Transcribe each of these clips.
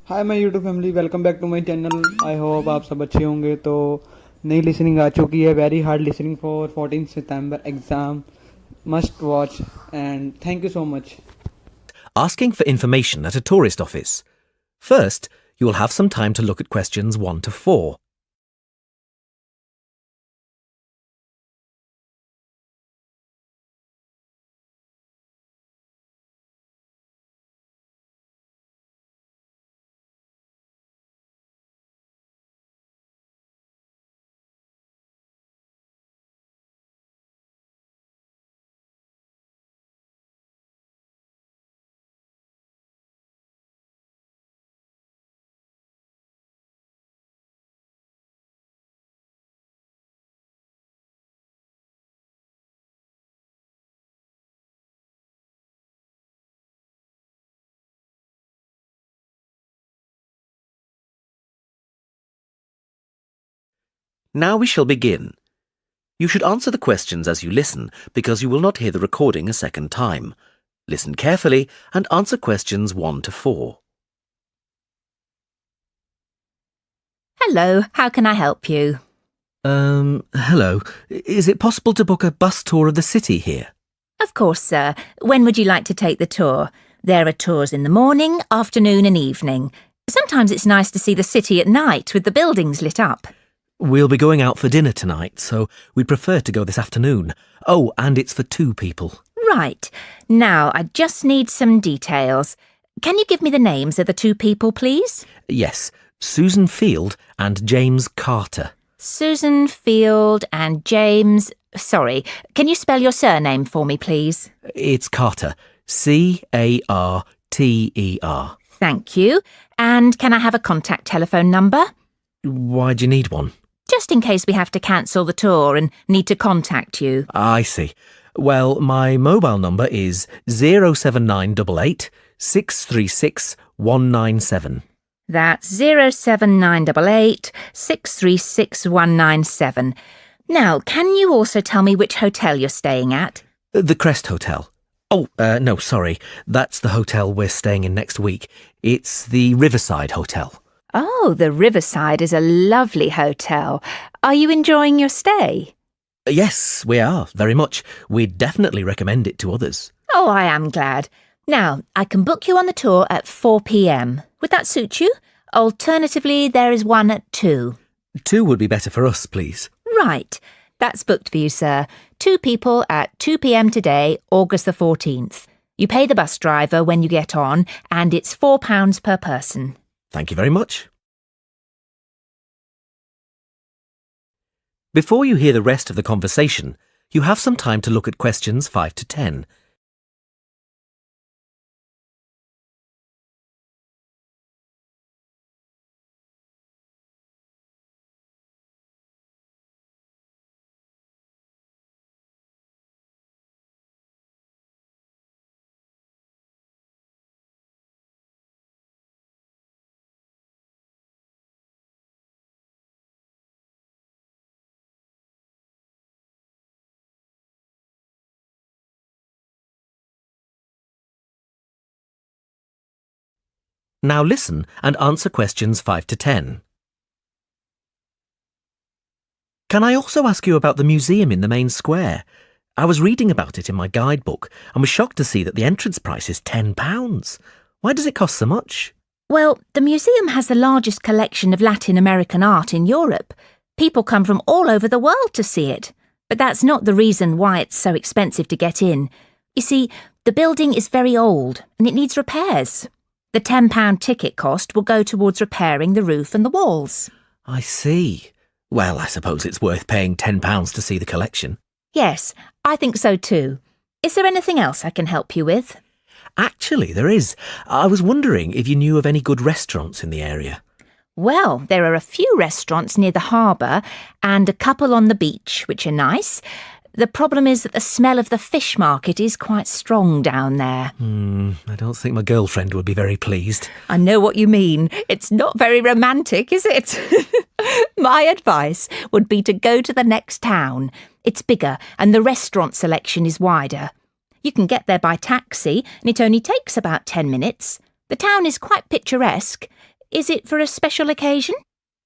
Hi my YouTube family, welcome back to my channel. I hope आप सब अच्छे होंगे। तो नई लिसनिंग आ चुकी है, very hard listening for 14 September exam, must watch and thank you so much. Asking for information at a tourist office. First, you will have some time to look at questions 1 to 4. Now we shall begin. You should answer the questions as you listen because you will not hear the recording a second time. Listen carefully and answer questions 1 to 4. Hello, how can I help you? Hello. Is it possible to book a bus tour of the city here? Of course, sir. When would you like to take the tour? There are tours in the morning, afternoon and evening. Sometimes it's nice to see the city at night with the buildings lit up. We'll be going out for dinner tonight, so we'd prefer to go this afternoon. Oh, and it's for 2 people. Right. Now, I just need some details. Can you give me the names of the 2 people, please? Yes, Susan Field and James Carter. Susan Field and James... Sorry, can you spell your surname for me, please? It's Carter. Carter. Thank you. And can I have a contact telephone number? Why do you need one? Just in case we have to cancel the tour and need to contact you. I see. Well, my mobile number is 07988 636 197. That's 07988 636 197. Now, can you also tell me which hotel you're staying at? The Crest Hotel. Oh, no, sorry. That's the hotel we're staying in next week. It's the Riverside Hotel. Oh, the Riverside is a lovely hotel. Are you enjoying your stay? Yes, we are, very much. We'd definitely recommend it to others. Oh, I am glad. Now, I can book you on the tour at 4 p.m. Would that suit you? Alternatively, there is one at 2. 2 would be better for us, please. Right. That's booked for you, sir. 2 people at 2 p.m. today, August the 14th. You pay the bus driver when you get on, and it's £4 per person. Thank you very much. Before you hear the rest of the conversation, you have some time to look at questions 5 to 10. Now listen and answer questions 5 to 10. Can I also ask you about the museum in the main square? I was reading about it in my guidebook and was shocked to see that the entrance price is £10. Why does it cost so much? Well, the museum has the largest collection of Latin American art in Europe. People come from all over the world to see it. But that's not the reason why it's so expensive to get in. You see, the building is very old and it needs repairs. The £10 ticket cost will go towards repairing the roof and the walls. I see. Well, I suppose it's worth paying £10 to see the collection. Yes, I think so too. Is there anything else I can help you with? Actually, there is. I was wondering if you knew of any good restaurants in the area. Well, there are a few restaurants near the harbour and a couple on the beach, which are nice. The problem is that the smell of the fish market is quite strong down there. I don't think my girlfriend would be very pleased. I know what you mean. It's not very romantic, is it? My advice would be to go to the next town. It's bigger and the restaurant selection is wider. You can get there by taxi and it only takes about 10 minutes. The town is quite picturesque. Is it for a special occasion?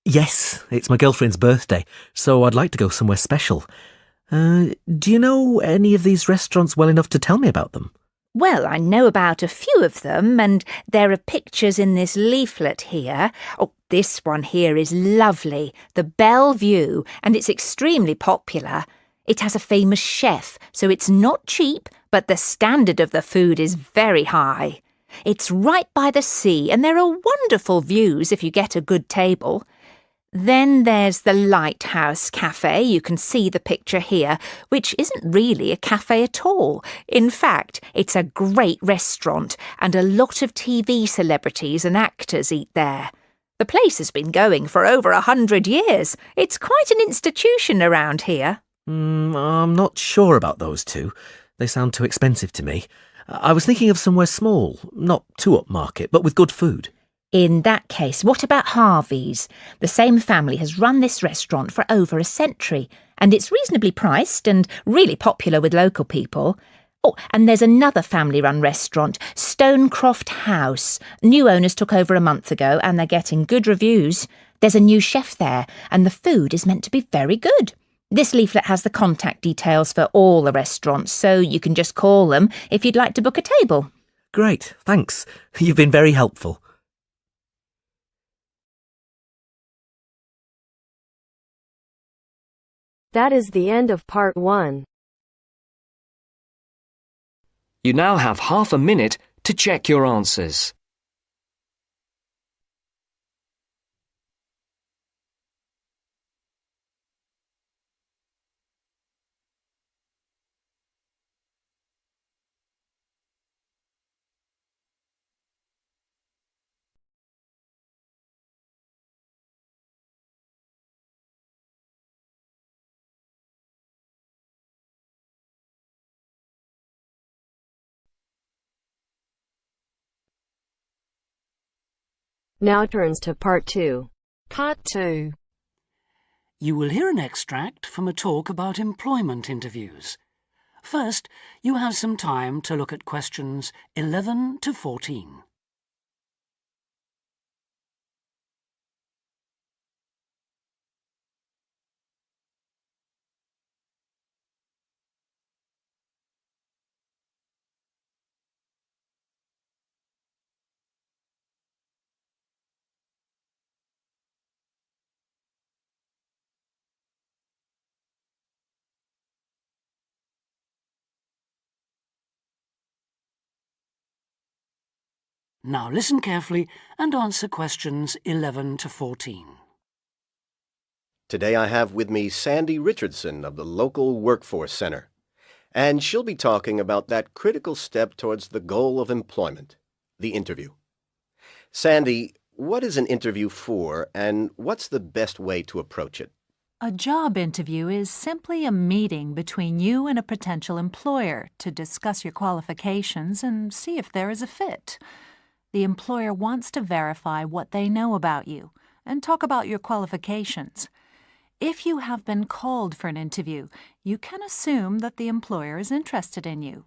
Yes, it's my girlfriend's birthday, so I'd like to go somewhere special. Do you know any of these restaurants well enough to tell me about them? Well, I know about a few of them, and there are pictures in this leaflet here. Oh, this one here is lovely, the Bellevue, and it's extremely popular. It has a famous chef, so it's not cheap, but the standard of the food is very high. It's right by the sea, and there are wonderful views if you get a good table. Then there's the Lighthouse Cafe, you can see the picture here, which isn't really a cafe at all. In fact, it's a great restaurant, and a lot of TV celebrities and actors eat there. The place has been going for over 100 years. It's quite an institution around here. I'm not sure about those two. They sound too expensive to me. I was thinking of somewhere small, not too upmarket, but with good food. In that case, what about Harvey's? The same family has run this restaurant for over a century, and it's reasonably priced and really popular with local people. Oh, and there's another family-run restaurant, Stonecroft House. New owners took over a month ago, and they're getting good reviews. There's a new chef there, and the food is meant to be very good. This leaflet has the contact details for all the restaurants, so you can just call them if you'd like to book a table. Great, thanks. You've been very helpful. That is the end of part 1. You now have half a minute to check your answers. Now turns to part 2. Part 2. You will hear an extract from a talk about employment interviews. First, you have some time to look at questions 11 to 14. Now listen carefully and answer questions 11 to 14. Today I have with me Sandy Richardson of the local Workforce Center, and she'll be talking about that critical step towards the goal of employment, the interview. Sandy, what is an interview for, and what's the best way to approach it? A job interview is simply a meeting between you and a potential employer to discuss your qualifications and see if there is a fit. The employer wants to verify what they know about you and talk about your qualifications. If you have been called for an interview, you can assume that the employer is interested in you.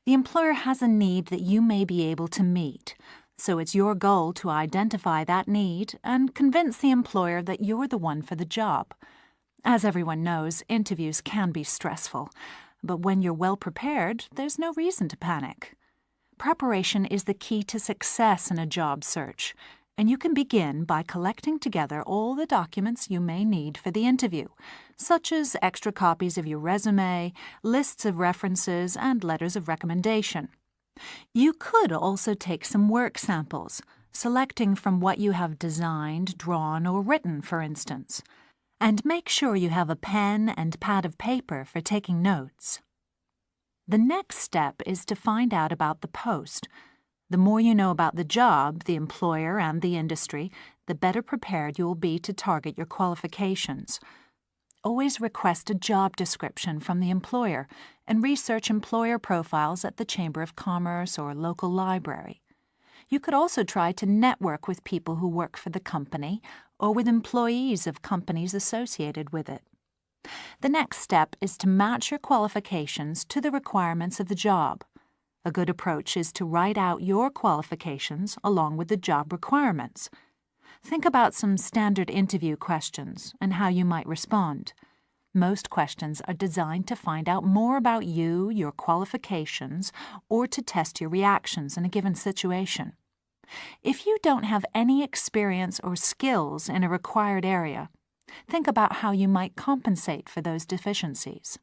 The employer has a need that you may be able to meet, so it's your goal to identify that need and convince the employer that you're the one for the job. As everyone knows, interviews can be stressful, but when you're well prepared, there's no reason to panic. Preparation is the key to success in a job search, and you can begin by collecting together all the documents you may need for the interview, such as extra copies of your resume, lists of references, and letters of recommendation. You could also take some work samples, selecting from what you have designed, drawn, or written, for instance. And make sure you have a pen and pad of paper for taking notes. The next step is to find out about the post. The more you know about the job, the employer, and the industry, the better prepared you will be to target your qualifications. Always request a job description from the employer and research employer profiles at the Chamber of Commerce or local library. You could also try to network with people who work for the company or with employees of companies associated with it. The next step is to match your qualifications to the requirements of the job. A good approach is to write out your qualifications along with the job requirements. Think about some standard interview questions and how you might respond. Most questions are designed to find out more about you, your qualifications, or to test your reactions in a given situation. If you don't have any experience or skills in a required area, think about how you might compensate for those deficiencies.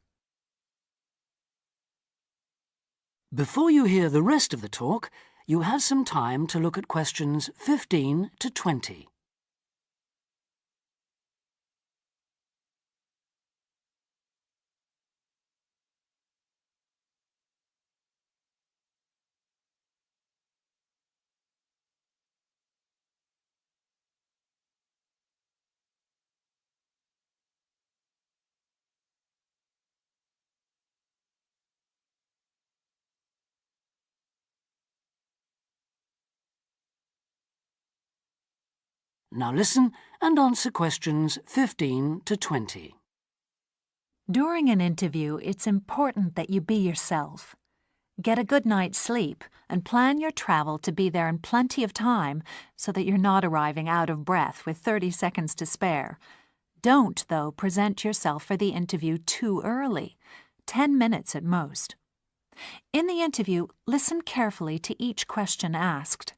Before you hear the rest of the talk, you have some time to look at questions 15 to 20. Now listen and answer questions 15 to 20. During an interview, it's important that you be yourself. Get a good night's sleep and plan your travel to be there in plenty of time so that you're not arriving out of breath with 30 seconds to spare. Don't, though, present yourself for the interview too early, 10 minutes at most. In the interview, listen carefully to each question asked.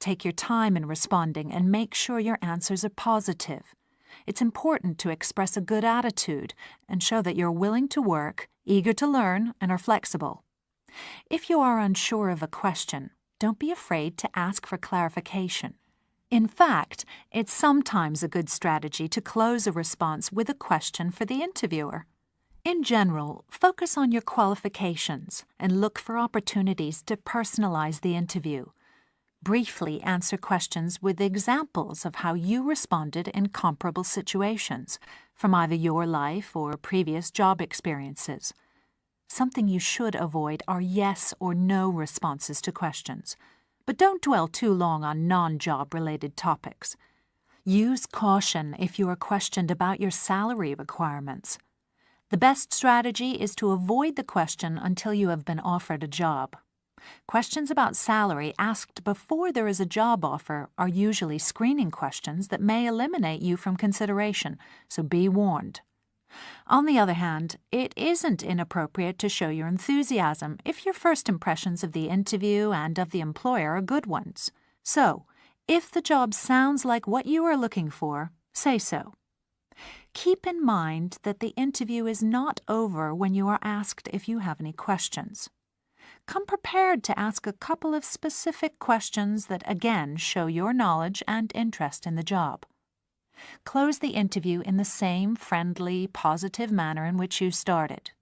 Take your time in responding and make sure your answers are positive. It's important to express a good attitude and show that you're willing to work, eager to learn, and are flexible. If you are unsure of a question, don't be afraid to ask for clarification. In fact, it's sometimes a good strategy to close a response with a question for the interviewer. In general, focus on your qualifications and look for opportunities to personalize the interview. Briefly answer questions with examples of how you responded in comparable situations, from either your life or previous job experiences. Something you should avoid are yes or no responses to questions, but don't dwell too long on non-job related topics. Use caution if you are questioned about your salary requirements. The best strategy is to avoid the question until you have been offered a job. Questions about salary asked before there is a job offer are usually screening questions that may eliminate you from consideration, so be warned. On the other hand, it isn't inappropriate to show your enthusiasm if your first impressions of the interview and of the employer are good ones. So, if the job sounds like what you are looking for, say so. Keep in mind that the interview is not over when you are asked if you have any questions. Come prepared to ask a couple of specific questions that again show your knowledge and interest in the job. Close the interview in the same friendly, positive manner in which you started.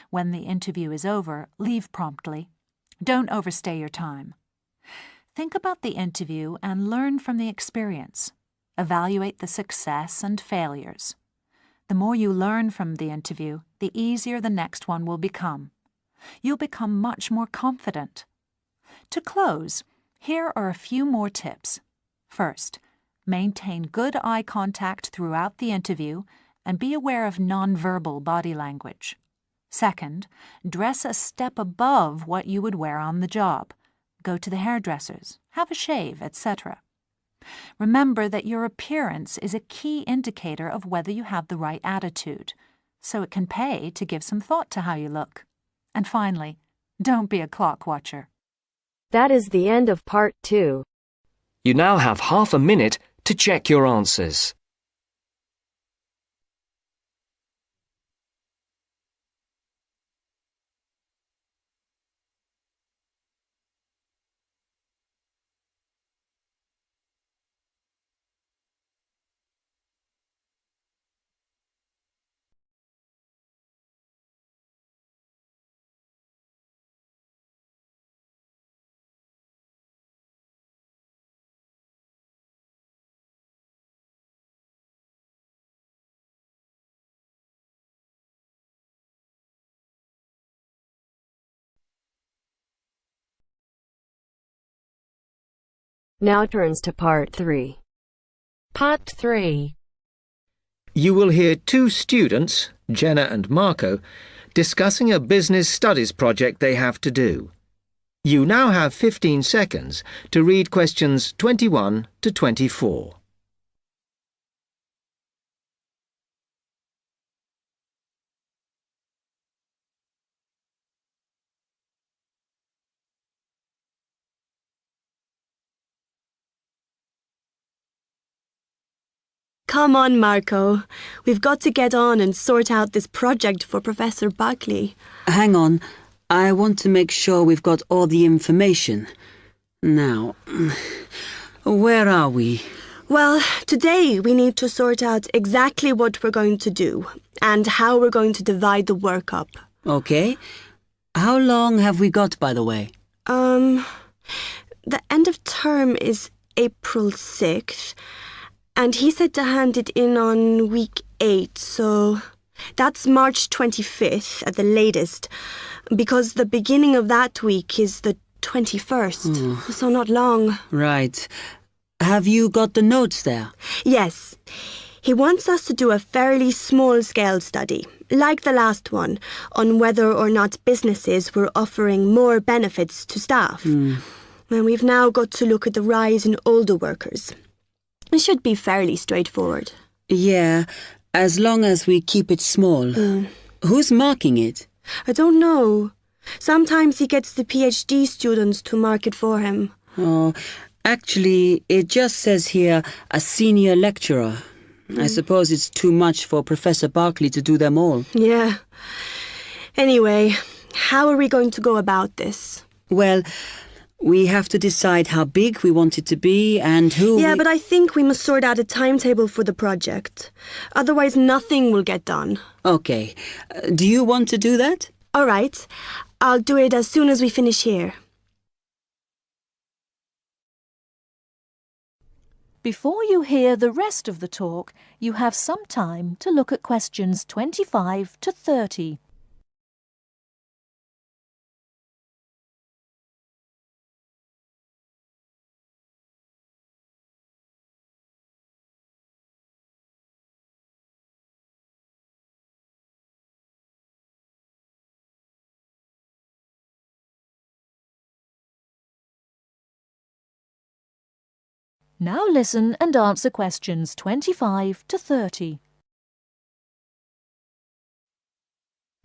When the interview is over, leave promptly. Don't overstay your time. Think about the interview and learn from the experience. Evaluate the success and failures. The more you learn from the interview, the easier the next one will become. You'll become much more confident. To close, here are a few more tips. First, maintain good eye contact throughout the interview and be aware of nonverbal body language. Second, dress a step above what you would wear on the job. Go to the hairdressers, have a shave, etc. Remember that your appearance is a key indicator of whether you have the right attitude, so it can pay to give some thought to how you look. And finally, don't be a clock watcher. That is the end of part 2. You now have half a minute to check your answers. Now turns to part 3. Part 3. You will hear two students, Jenna and Marco, discussing a business studies project they have to do. You now have 15 seconds to read questions 21 to 24. Come on, Marco. We've got to get on and sort out this project for Professor Buckley. Hang on. I want to make sure we've got all the information. Now, where are we? Well, today we need to sort out exactly what we're going to do and how we're going to divide the work up. Okay. How long have we got, by the way? The end of term is April 6th, and he said to hand it in on week 8, so that's March 25th at the latest, because the beginning of that week is the 21st, so not long. Right. Have you got the notes there? Yes. He wants us to do a fairly small-scale study, like the last one, on whether or not businesses were offering more benefits to staff. And we've now got to look at the rise in older workers. It should be fairly straightforward. Yeah, as long as we keep it small. Who's marking it? I don't know. Sometimes he gets the PhD students to mark it for him. Oh, actually, it just says here, a senior lecturer. I suppose it's too much for Professor Barclay to do them all. Yeah. Anyway, how are we going to go about this? Well, we have to decide how big we want it to be and who... Yeah, but I think we must sort out a timetable for the project. Otherwise, nothing will get done. Okay. Do you want to do that? All right. I'll do it as soon as we finish here. Before you hear the rest of the talk, you have some time to look at questions 25 to 30. Now listen and answer questions 25 to 30.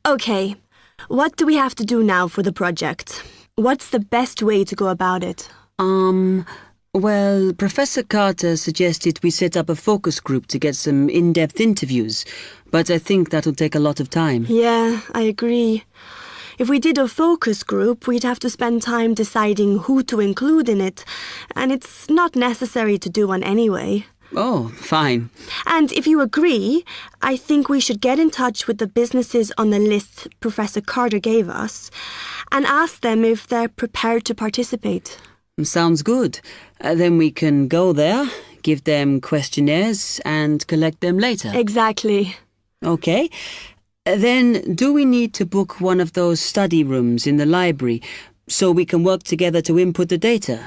Okay, what do we have to do now for the project? What's the best way to go about it? Well, Professor Carter suggested we set up a focus group to get some in-depth interviews, but I think that'll take a lot of time. Yeah, I agree. If we did a focus group, we'd have to spend time deciding who to include in it, and it's not necessary to do one anyway. Oh, fine. And if you agree, I think we should get in touch with the businesses on the list Professor Carter gave us and ask them if they're prepared to participate. Sounds good. Then we can go there, give them questionnaires and collect them later. Exactly. Okay. Then, do we need to book one of those study rooms in the library so we can work together to input the data?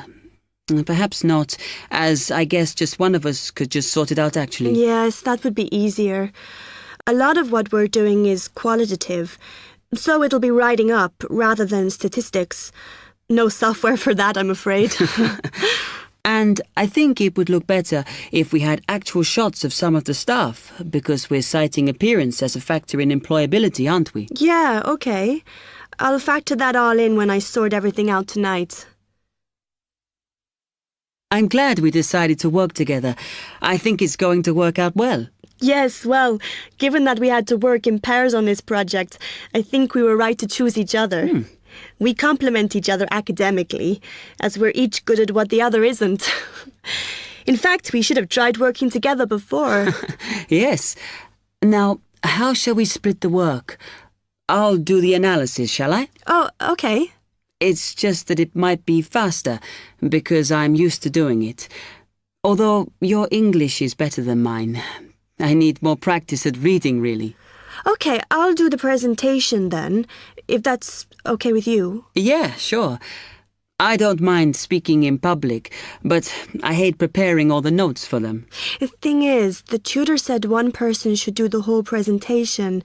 Perhaps not, as I guess just one of us could just sort it out actually. Yes, that would be easier. A lot of what we're doing is qualitative, so it'll be writing up rather than statistics. No software for that, I'm afraid. And I think it would look better if we had actual shots of some of the staff, because we're citing appearance as a factor in employability, aren't we? Yeah, okay. I'll factor that all in when I sort everything out tonight. I'm glad we decided to work together. I think it's going to work out well. Yes, well, given that we had to work in pairs on this project, I think we were right to choose each other. We complement each other academically, as we're each good at what the other isn't. In fact, we should have tried working together before. Yes. Now, how shall we split the work? I'll do the analysis, shall I? Oh, okay. It's just that it might be faster, because I'm used to doing it. Although your English is better than mine. I need more practice at reading, really. Okay, I'll do the presentation then, if that's okay with you. Yeah, sure. I don't mind speaking in public, but I hate preparing all the notes for them. The thing is, the tutor said one person should do the whole presentation,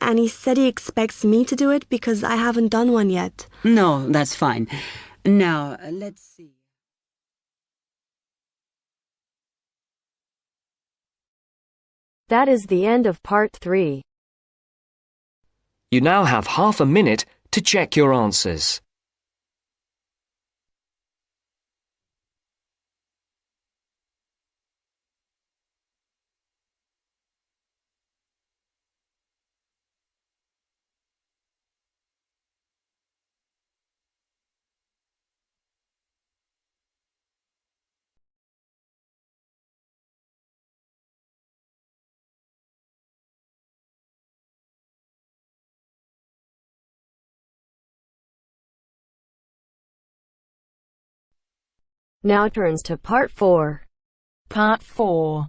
and he said he expects me to do it because I haven't done one yet. No, that's fine. Now, let's see. That is the end of part 3. You now have half a minute to check your answers. Now turns to part 4. Part 4.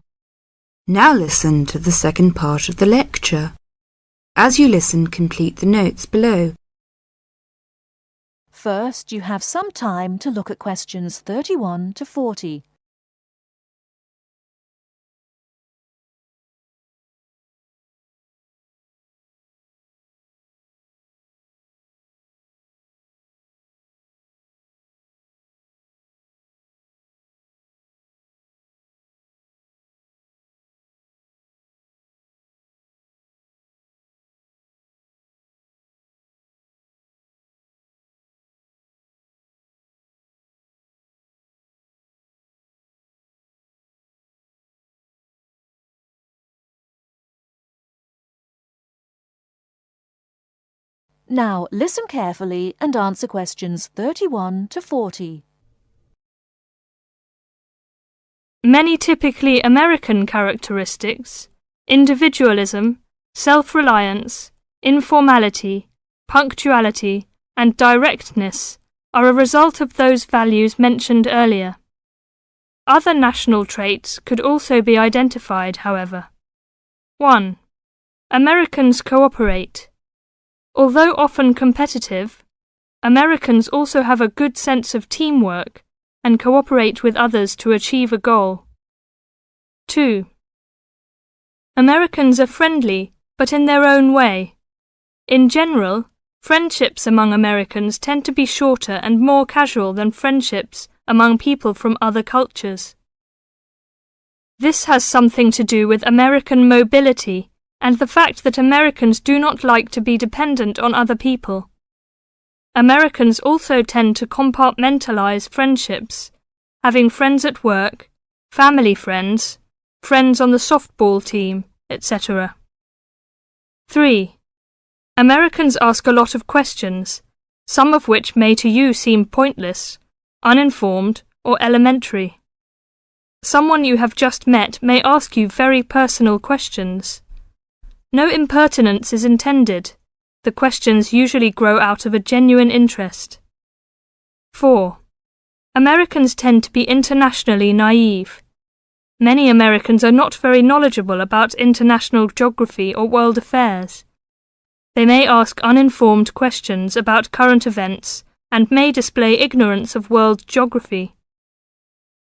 Now listen to the second part of the lecture. As you listen, complete the notes below. First, you have some time to look at questions 31 to 40. Now, listen carefully and answer questions 31 to 40. Many typically American characteristics, individualism, self-reliance, informality, punctuality, and directness, are a result of those values mentioned earlier. Other national traits could also be identified, however. 1. Americans cooperate. Although often competitive, Americans also have a good sense of teamwork and cooperate with others to achieve a goal. 2. Americans are friendly, but in their own way. In general, friendships among Americans tend to be shorter and more casual than friendships among people from other cultures. This has something to do with American mobility and the fact that Americans do not like to be dependent on other people. Americans also tend to compartmentalize friendships, having friends at work, family friends, friends on the softball team, etc. 3. Americans ask a lot of questions, some of which may to you seem pointless, uninformed, or elementary. Someone you have just met may ask you very personal questions. No impertinence is intended. The questions usually grow out of a genuine interest. 4. Americans tend to be internationally naive. Many Americans are not very knowledgeable about international geography or world affairs. They may ask uninformed questions about current events and may display ignorance of world geography.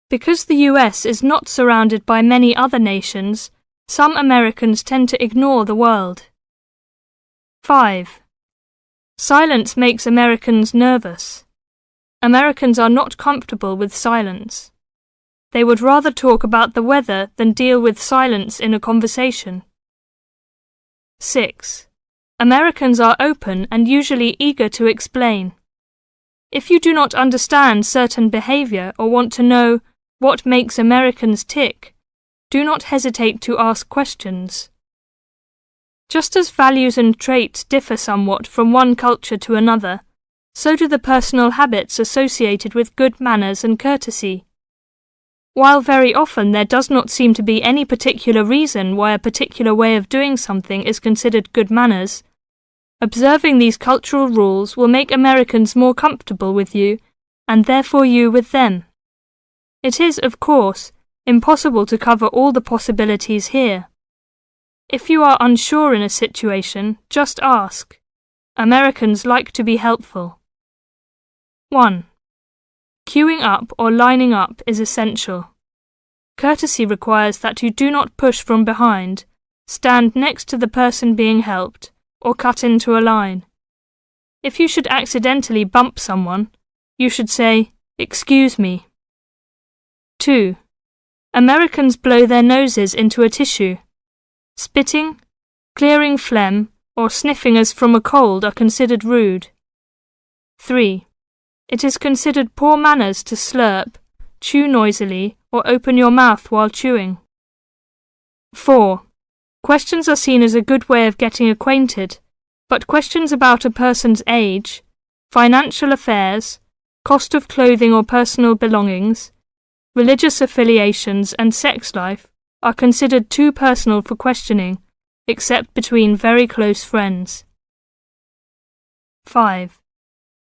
Because the US is not surrounded by many other nations, some Americans tend to ignore the world. 5. Silence makes Americans nervous. Americans are not comfortable with silence. They would rather talk about the weather than deal with silence in a conversation. 6. Americans are open and usually eager to explain. If you do not understand certain behavior or want to know what makes Americans tick, do not hesitate to ask questions. Just as values and traits differ somewhat from one culture to another, so do the personal habits associated with good manners and courtesy. While very often there does not seem to be any particular reason why a particular way of doing something is considered good manners, observing these cultural rules will make Americans more comfortable with you, and therefore you with them. It is, of course, impossible to cover all the possibilities here. If you are unsure in a situation, just ask. Americans like to be helpful. 1. Queuing up or lining up is essential. Courtesy requires that you do not push from behind, stand next to the person being helped, or cut into a line. If you should accidentally bump someone, you should say, "Excuse me." 2. Americans blow their noses into a tissue. Spitting, clearing phlegm, or sniffing as from a cold are considered rude. 3. It is considered poor manners to slurp, chew noisily, or open your mouth while chewing. 4. Questions are seen as a good way of getting acquainted, but questions about a person's age, financial affairs, cost of clothing or personal belongings, religious affiliations and sex life are considered too personal for questioning, except between very close friends. 5.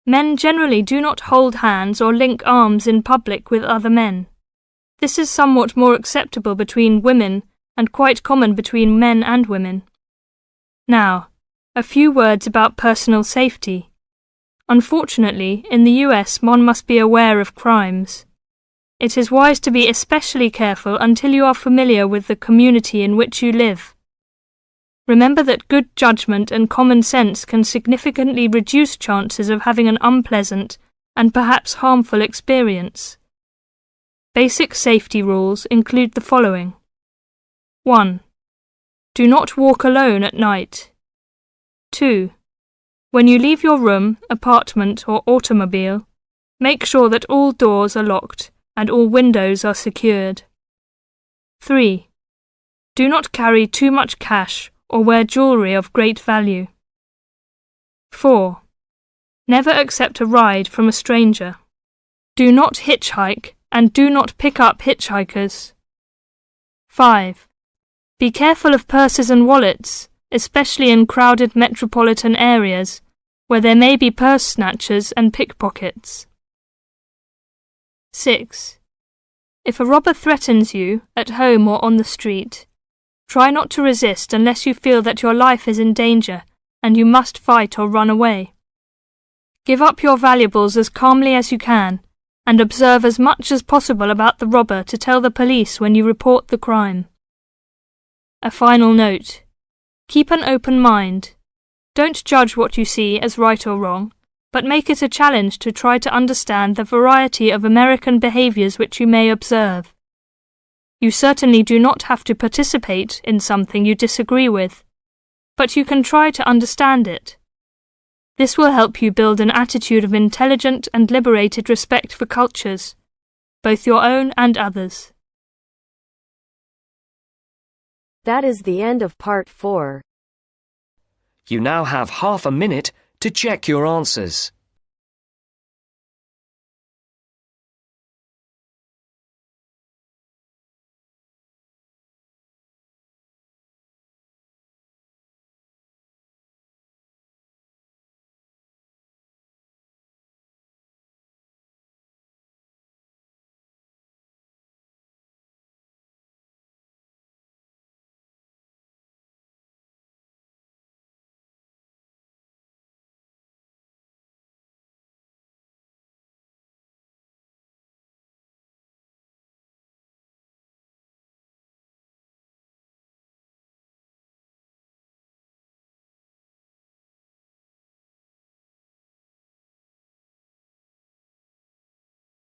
Men generally do not hold hands or link arms in public with other men. This is somewhat more acceptable between women and quite common between men and women. Now, a few words about personal safety. Unfortunately, in the US, one must be aware of crimes. It is wise to be especially careful until you are familiar with the community in which you live. Remember that good judgment and common sense can significantly reduce chances of having an unpleasant and perhaps harmful experience. Basic safety rules include the following. 1. Do not walk alone at night. 2. When you leave your room, apartment, or automobile, make sure that all doors are locked and all windows are secured. 3. Do not carry too much cash or wear jewellery of great value. 4. Never accept a ride from a stranger. Do not hitchhike and do not pick up hitchhikers. 5. Be careful of purses and wallets, especially in crowded metropolitan areas where there may be purse snatchers and pickpockets. 6. If a robber threatens you, at home or on the street, try not to resist unless you feel that your life is in danger and you must fight or run away. Give up your valuables as calmly as you can and observe as much as possible about the robber to tell the police when you report the crime. A final note. Keep an open mind. Don't judge what you see as right or wrong, but make it a challenge to try to understand the variety of American behaviours which you may observe. You certainly do not have to participate in something you disagree with, but you can try to understand it. This will help you build an attitude of intelligent and liberated respect for cultures, both your own and others. That is the end of part 4. You now have half a minute to check your answers.